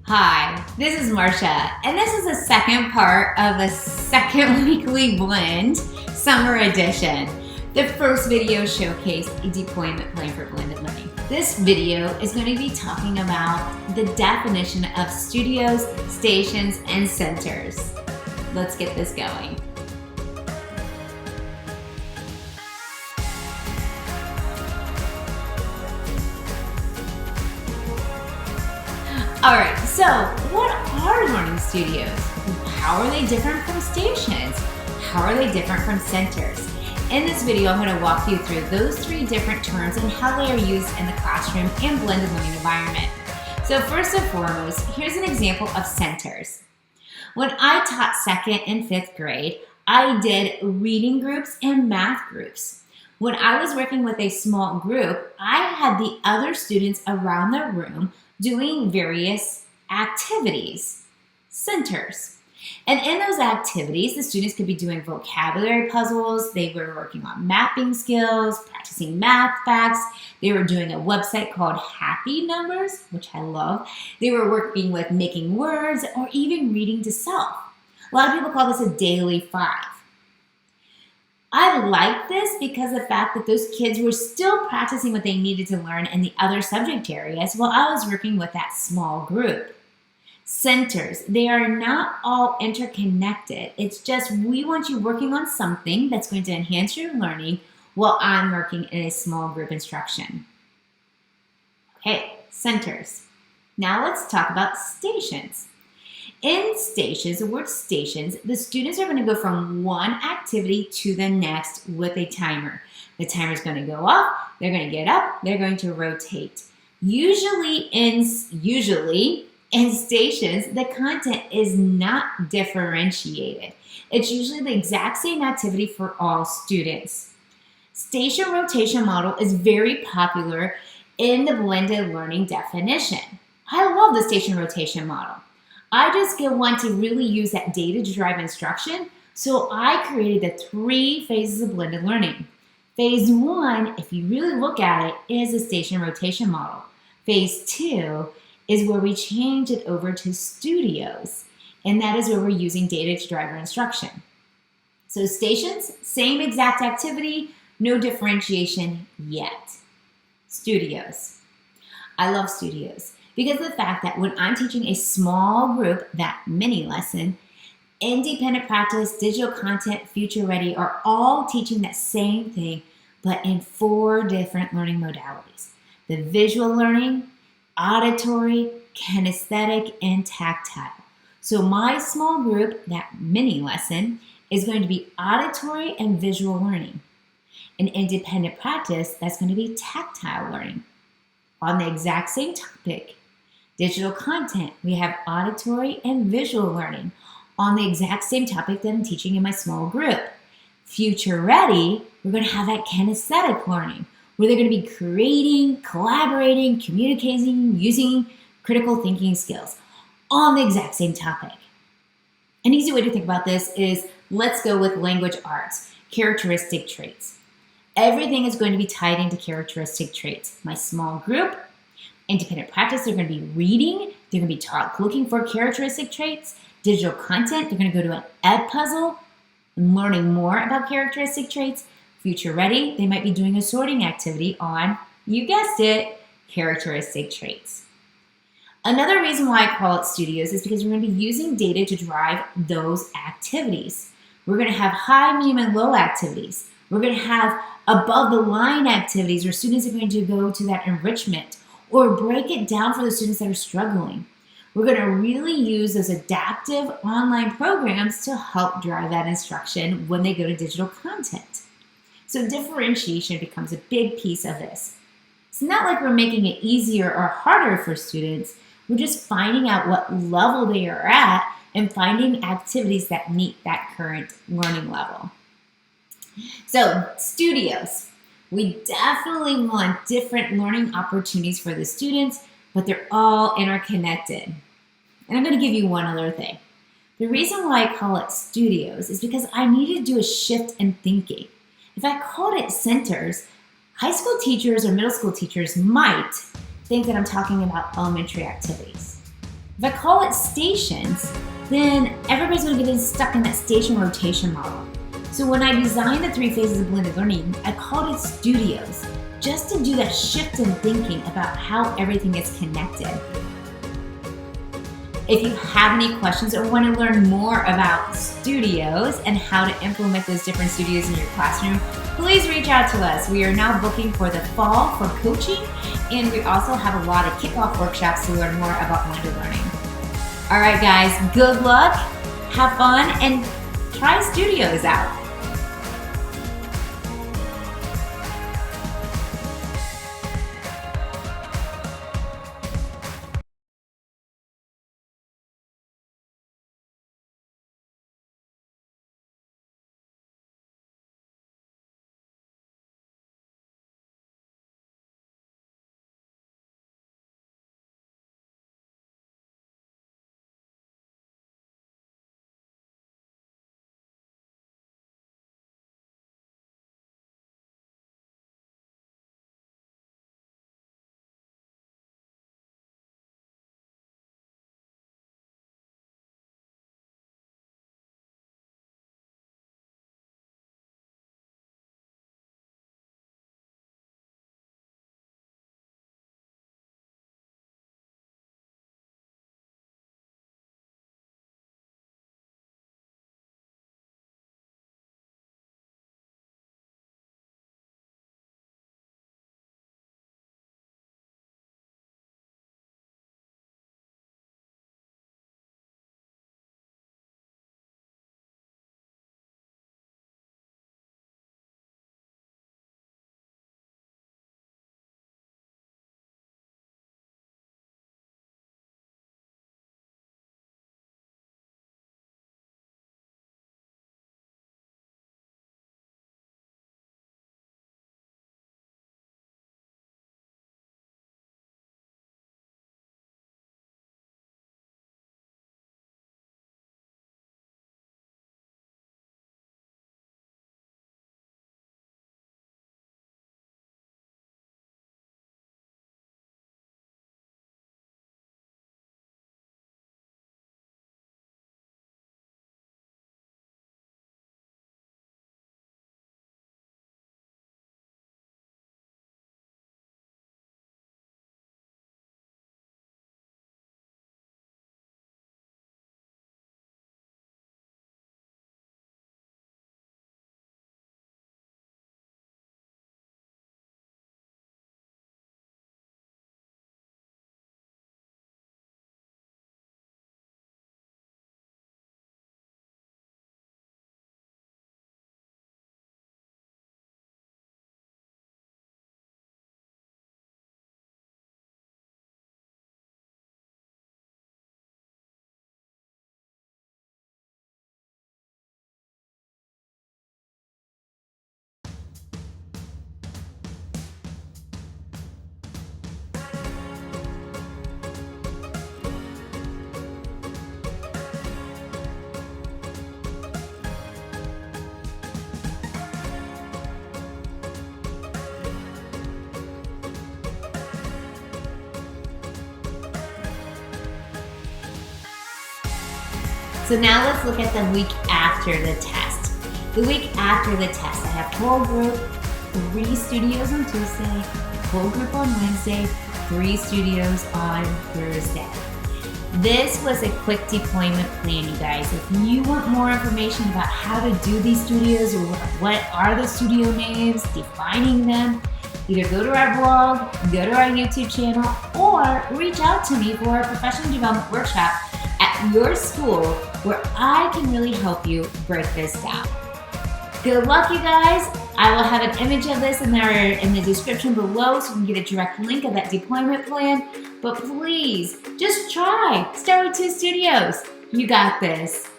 Hi, this is Marcia, and this is the second part of a second weekly blend summer edition. The first video showcased a deployment plan for blended learning. This video is going to be talking about the definition of studios, stations, and centers. Let's get this going. All right, so what are learning studios? How are they different from stations? How are they different from centers? In this video, I'm going to walk you through those three different terms and how they are used in the classroom and blended learning environment. So first and foremost, here's an example of centers. When I taught second and fifth grade, I did reading groups and math groups. When I was working with a small group, I had the other students around the room doing various activities, centers. And in those activities, the students could be doing vocabulary puzzles, they were working on mapping skills, practicing math facts, they were doing a website called Happy Numbers, which I love. They were working with making words or even reading to self. A lot of people call this a daily 5. I like this because of the fact that those kids were still practicing what they needed to learn in the other subject areas while I was working with that small group. Centers, they are not all interconnected. It's just we want you working on something that's going to enhance your learning while I'm working in a small group instruction. Okay, centers. Now let's talk about stations. In stations, the word stations, the students are going to go from one activity to the next with a timer. The timer is going to go off, they're going to get up, they're going to rotate. Usually in stations, the content is not differentiated. It's usually the exact same activity for all students. Station rotation model is very popular in the blended learning definition. I love the station rotation model. I just want to really use that data to drive instruction, so I created the 3 phases of blended learning. Phase 1, if you really look at it, is the station rotation model. Phase 2 is where we change it over to studios, and that is where we're using data to drive our instruction. So stations, same exact activity, no differentiation yet. Studios. I love studios because of the fact that when I'm teaching a small group, that mini lesson, independent practice, digital content, future ready are all teaching that same thing, but in 4 different learning modalities. The visual learning, auditory, kinesthetic, and tactile. So my small group, that mini lesson, is going to be auditory and visual learning. In independent practice, that's going to be tactile learning. On the exact same topic, digital content, we have auditory and visual learning on the exact same topic that I'm teaching in my small group. Future ready, we're going to have that kinesthetic learning, where they're going to be creating, collaborating, communicating, using critical thinking skills on the exact same topic. An easy way to think about this is, let's go with language arts, characteristic traits. Everything is going to be tied into characteristic traits. My small group, independent practice, they're going to be reading, they're going to be looking for characteristic traits. Digital content, they're going to go to an ed puzzle and learning more about characteristic traits. Future ready, they might be doing a sorting activity on, you guessed it, characteristic traits. Another reason why I call it studios is because we're going to be using data to drive those activities. We're going to have high, medium, and low activities. We're going to have above the line activities where students are going to go to that enrichment or break it down for the students that are struggling. We're going to really use those adaptive online programs to help drive that instruction when they go to digital content. So differentiation becomes a big piece of this. It's not like we're making it easier or harder for students. We're just finding out what level they are at and finding activities that meet that current learning level. So studios, we definitely want different learning opportunities for the students, but they're all interconnected. And I'm going to give you one other thing. The reason why I call it studios is because I need to do a shift in thinking. If I called it centers, high school teachers or middle school teachers might think that I'm talking about elementary activities. If I call it stations, then everybody's going to get stuck in that station rotation model. So when I designed the 3 phases of blended learning, I called it studios, just to do that shift in thinking about how everything is connected. If you have any questions or want to learn more about studios and how to implement those different studios in your classroom, please reach out to us. We are now booking for the fall for coaching, and we also have a lot of kickoff workshops to learn more about blended learning. All right, guys, good luck, have fun, and try studios out. So now let's look at the week after the test. The week after the test, I have whole group, 3 studios on Tuesday, whole group on Wednesday, 3 studios on Thursday. This was a quick deployment plan, you guys. If you want more information about how to do these studios or what are the studio names, defining them, either go to our blog, go to our YouTube channel, or reach out to me for a professional development workshop at your school where I can really help you break this down. Good luck, you guys. I will have an image of this in the description below so you can get a direct link of that deployment plan. But please, just try. Start with 2 studios. You got this.